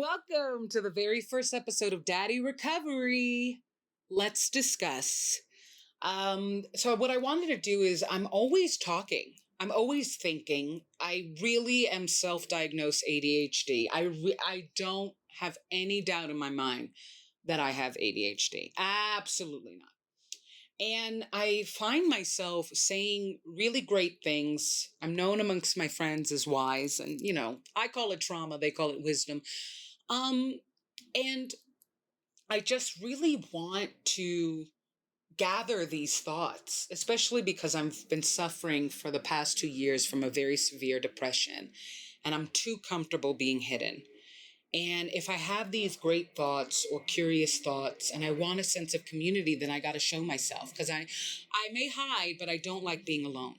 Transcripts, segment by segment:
Welcome to the very first episode of Daddy Recovery. Let's discuss. So, what I wanted to do is I'm always talking. I'm always thinking. I really am self-diagnosed ADHD. I don't have any doubt in my mind that I have ADHD. Absolutely not. And I find myself saying really great things. I'm known amongst my friends as wise, and I call it trauma, they call it wisdom. Um, and I just really want to gather these thoughts, especially because I've been suffering for the past 2 years from a very severe depression, and I'm too comfortable being hidden. And if I have these great thoughts or curious thoughts and I want a sense of community, then I got to show myself because I may hide, but I don't like being alone.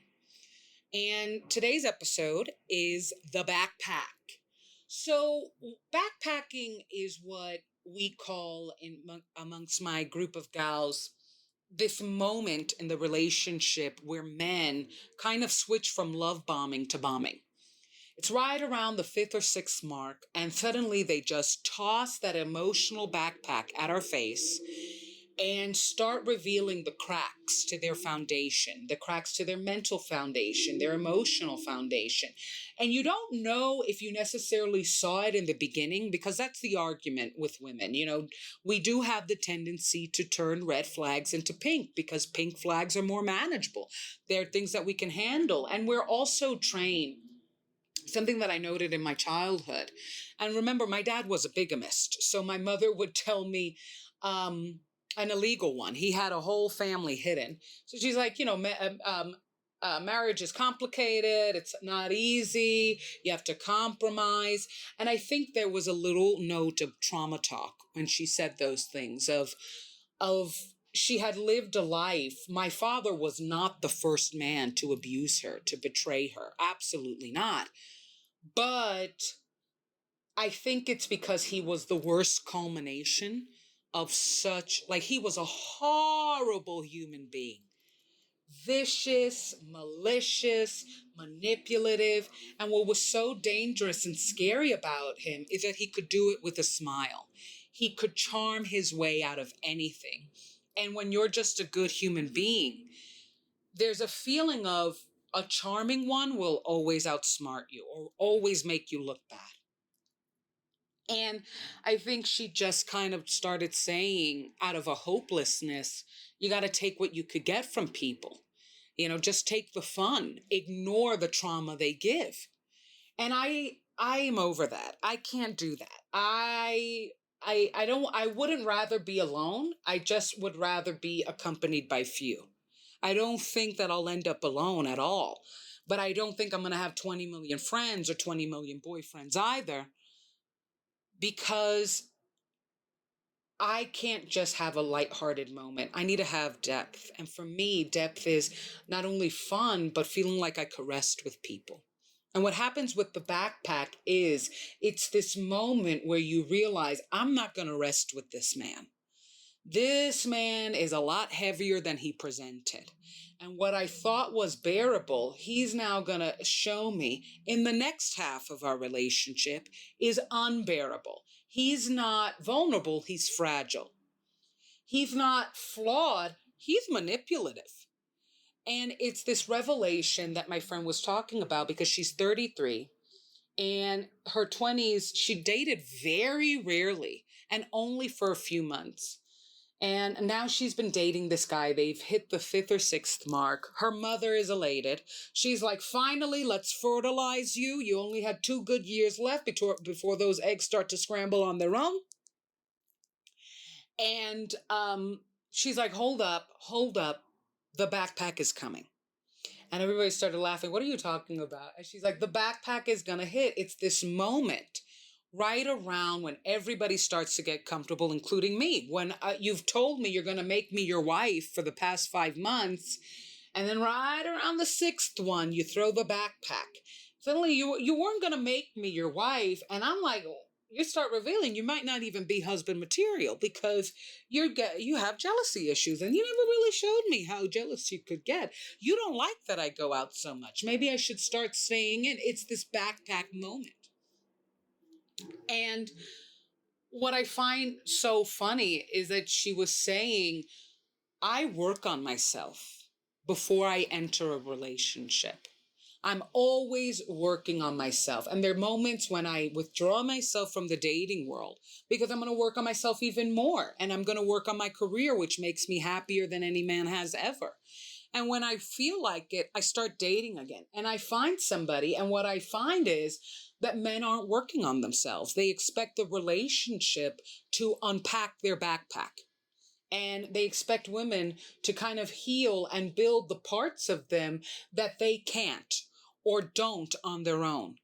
And today's episode is the backpack. So backpacking is what we call amongst my group of gals this moment in the relationship where men kind of switch from love bombing to bombing. It's right around the fifth or sixth mark, and suddenly they just toss that emotional backpack at our face and start revealing the cracks to their foundation, the cracks to their mental foundation, their emotional foundation. And you don't know if you necessarily saw it in the beginning, because that's the argument with women. We do have the tendency to turn red flags into pink because pink flags are more manageable. They're things that we can handle. And we're also trained. Something that I noted in my childhood. And remember, my dad was a bigamist. So my mother would tell me, an illegal one. He had a whole family hidden. So she's like, marriage is complicated. It's not easy. You have to compromise. And I think there was a little note of trauma talk when she said those things of she had lived a life. My father was not the first man to abuse her, to betray her. Absolutely not. But I think it's because he was the worst culmination of he was a horrible human being. Vicious, malicious, manipulative. And what was so dangerous and scary about him is that he could do it with a smile. He could charm his way out of anything. And when you're just a good human being, there's a feeling of a charming one will always outsmart you or always make you look bad. And I think she just kind of started saying, out of a hopelessness, you got to take what you could get from people. Just take the fun, ignore the trauma they give. And I am over that. I can't do that. I wouldn't rather be alone. I just would rather be accompanied by few. I don't think that I'll end up alone at all. But I don't think I'm going to have 20 million friends or 20 million boyfriends either, because I can't just have a lighthearted moment. I need to have depth. And for me, depth is not only fun, but feeling like I could rest with people. And what happens with the backpack is it's this moment where you realize, I'm not going to rest with this man. This man is a lot heavier than he presented. And what I thought was bearable, he's now going to show me in the next half of our relationship is unbearable. He's not vulnerable, he's fragile. He's not flawed, he's manipulative. And it's this revelation that my friend was talking about, because she's 33 and her 20s, she dated very rarely and only for a few months. And now she's been dating this guy. They've hit the fifth or sixth mark. Her mother is elated. She's like, finally, let's fertilize you. You only had 2 good years left before those eggs start to scramble on their own. And she's like, hold up. The backpack is coming. And everybody started laughing. What are you talking about? And she's like, the backpack is going to hit. It's this moment right around when everybody starts to get comfortable, including me. When you've told me you're going to make me your wife for the past 5 months, and then right around the 6th one, you throw the backpack. Suddenly you weren't going to make me your wife. And I'm like, you start revealing you might not even be husband material, because you have jealousy issues, and you never really showed me how jealous you could get. You don't like that I go out so much. Maybe I should start saying it. It's this backpack moment. And what I find so funny is that she was saying, I work on myself before I enter a relationship. I'm always working on myself. And there are moments when I withdraw myself from the dating world because I'm going to work on myself even more. And I'm going to work on my career, which makes me happier than any man has ever. And when I feel like it, I start dating again and I find somebody. And what I find is that men aren't working on themselves. They expect the relationship to unpack their backpack. And they expect women to kind of heal and build the parts of them that they can't or don't on their own.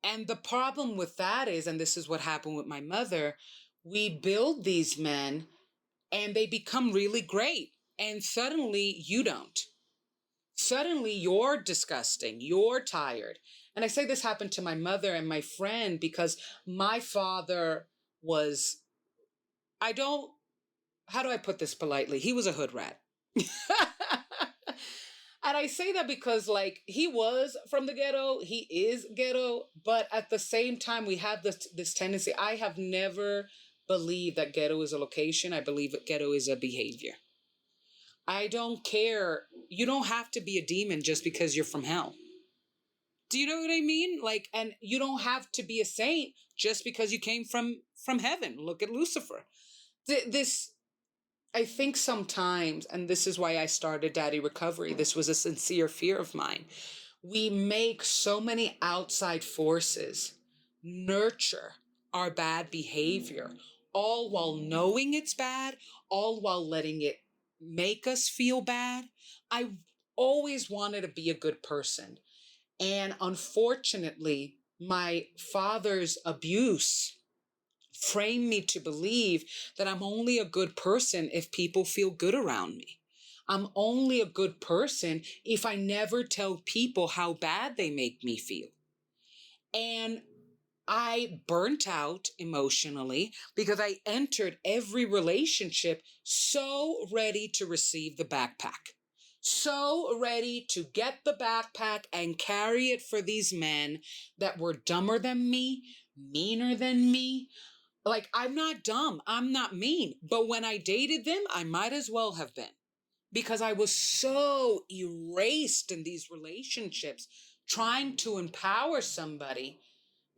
And the problem with that is, and this is what happened with my mother, we build these men and they become really great. And suddenly you don't. Suddenly you're disgusting. You're tired. And I say this happened to my mother and my friend because my father was, I don't, how do I put this politely? He was a hood rat. And I say that because, like, he was from the ghetto, he is ghetto, but at the same time, we have this tendency. I have never believed that ghetto is a location. I believe that ghetto is a behavior. I don't care. You don't have to be a demon just because you're from hell. Do you know what I mean? Like, and you don't have to be a saint just because you came from heaven. Look at Lucifer. This I think sometimes, and this is why I started Daddy Recovery, this was a sincere fear of mine. We make so many outside forces nurture our bad behavior, all while knowing it's bad, all while letting it make us feel bad. I always wanted to be a good person. And unfortunately, my father's abuse frame me to believe that I'm only a good person if people feel good around me. I'm only a good person if I never tell people how bad they make me feel. And I burnt out emotionally because I entered every relationship so ready to receive the backpack. So ready to get the backpack and carry it for these men that were dumber than me, meaner than me. Like, I'm not dumb, I'm not mean, but when I dated them, I might as well have been because I was so erased in these relationships trying to empower somebody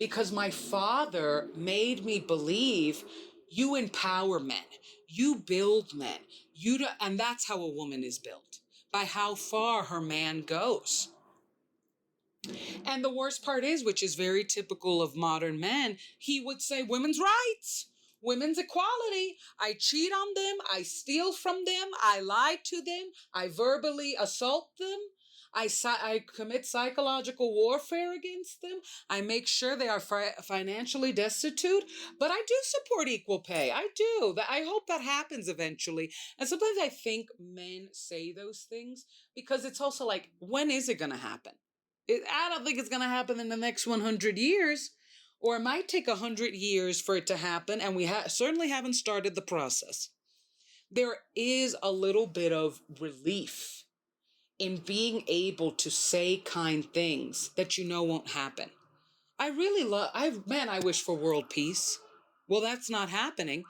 because my father made me believe you empower men, you build men, you do, and that's how a woman is built, by how far her man goes. And the worst part is, which is very typical of modern men, he would say women's rights, women's equality. I cheat on them. I steal from them. I lie to them. I verbally assault them. I commit psychological warfare against them. I make sure they are financially destitute. But I do support equal pay. I do. I hope that happens eventually. And sometimes I think men say those things because it's also like, when is it going to happen? I don't think it's going to happen in the next 100 years, or it might take 100 years for it to happen, and we certainly haven't started the process. There is a little bit of relief in being able to say kind things that you know won't happen. I really I wish for world peace. Well, that's not happening.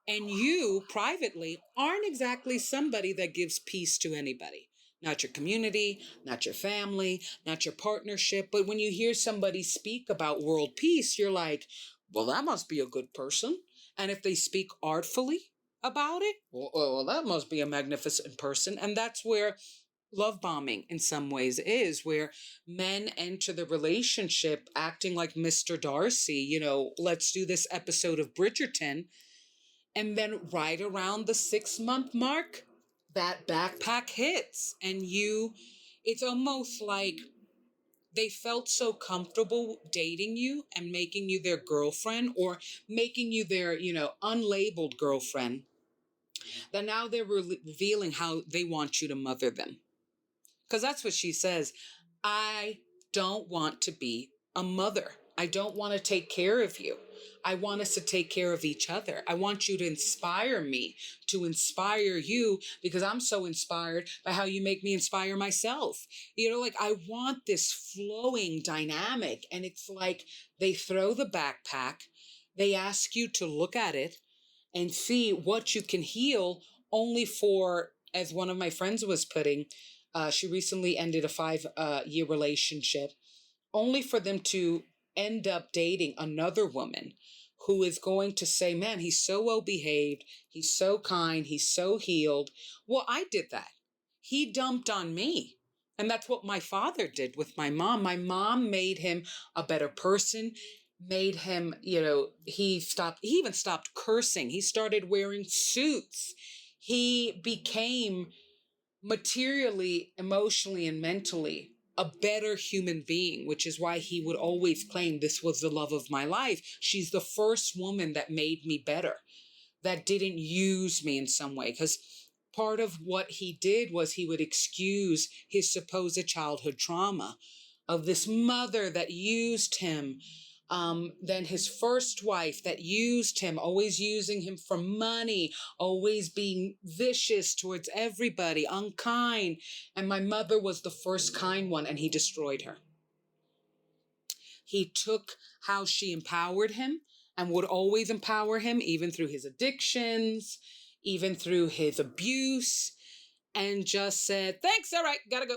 And you privately aren't exactly somebody that gives peace to anybody. Not your community, not your family, not your partnership. But when you hear somebody speak about world peace, you're like, well, that must be a good person. And if they speak artfully about it, well, that must be a magnificent person. And that's where love bombing in some ways is, where men enter the relationship acting like Mr. Darcy, let's do this episode of Bridgerton. And then right around the 6-month mark, that backpack hits. And it's almost like they felt so comfortable dating you and making you their girlfriend, or making you their, unlabeled girlfriend, that now they're revealing how they want you to mother them. Because that's what she says. I don't want to be a mother. I don't want to take care of you. I want us to take care of each other. I want you to inspire me, to inspire you, because I'm so inspired by how you make me inspire myself. Like, I want this flowing dynamic. And it's like they throw the backpack. They ask you to look at it and see what you can heal, only for, as one of my friends was putting, she recently ended a 5 year relationship, only for them to end up dating another woman who is going to say, man, he's so well behaved, he's so kind, he's so healed. Well, I did that. He dumped on me. And that's what my father did with my mom. My mom made him a better person, made him, he even stopped cursing. He started wearing suits. He became materially, emotionally, and mentally a better human being, which is why he would always claim this was the love of my life. She's the first woman that made me better, that didn't use me in some way. Because part of what he did was he would excuse his supposed childhood trauma of this mother that used him, then his first wife that used him, always using him for money, always being vicious towards everybody, unkind. And my mother was the first kind one, and he destroyed her. He took how she empowered him and would always empower him, even through his addictions, even through his abuse, and just said, thanks, all right, gotta go.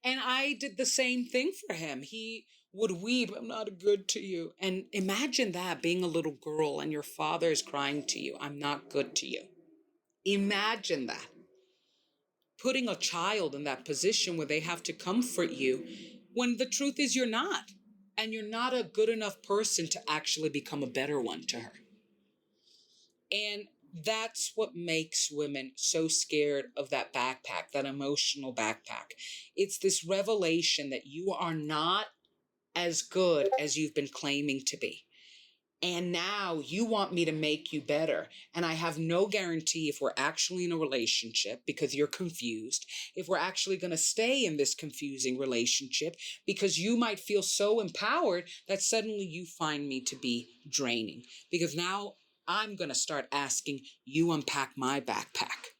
And I did the same thing for him. He would weep, I'm not good to you. And imagine that, being a little girl and your father is crying to you, I'm not good to you. Imagine that. Putting a child in that position where they have to comfort you when the truth is you're not. And you're not a good enough person to actually become a better one to her. And that's what makes women so scared of that backpack, that emotional backpack. It's this revelation that you are not as good as you've been claiming to be. And now you want me to make you better. And I have no guarantee if we're actually in a relationship because you're confused, if we're actually going to stay in this confusing relationship, because you might feel so empowered that suddenly you find me to be draining. Because now I'm going to start asking you unpack my backpack.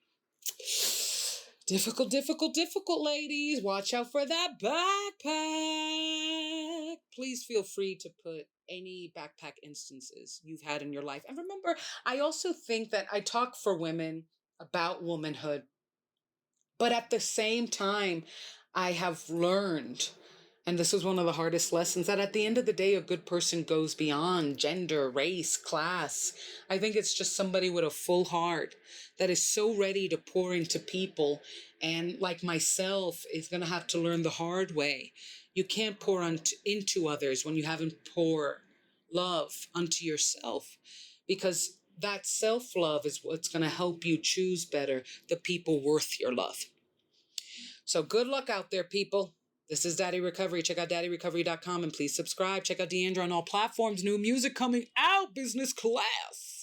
Difficult, difficult, difficult, ladies. Watch out for that backpack. Please feel free to put any backpack instances you've had in your life. And remember, I also think that I talk for women about womanhood, but at the same time, I have learned, and this is one of the hardest lessons, that at the end of the day, a good person goes beyond gender, race, class. I think it's just somebody with a full heart that is so ready to pour into people, and like myself, is going to have to learn the hard way. You can't pour into others when you haven't poured love unto yourself, because that self-love is what's going to help you choose better the people worth your love. So good luck out there, people. This is Daddy Recovery. Check out daddyrecovery.com and please subscribe. Check out Deandra on all platforms. New music coming out, business class.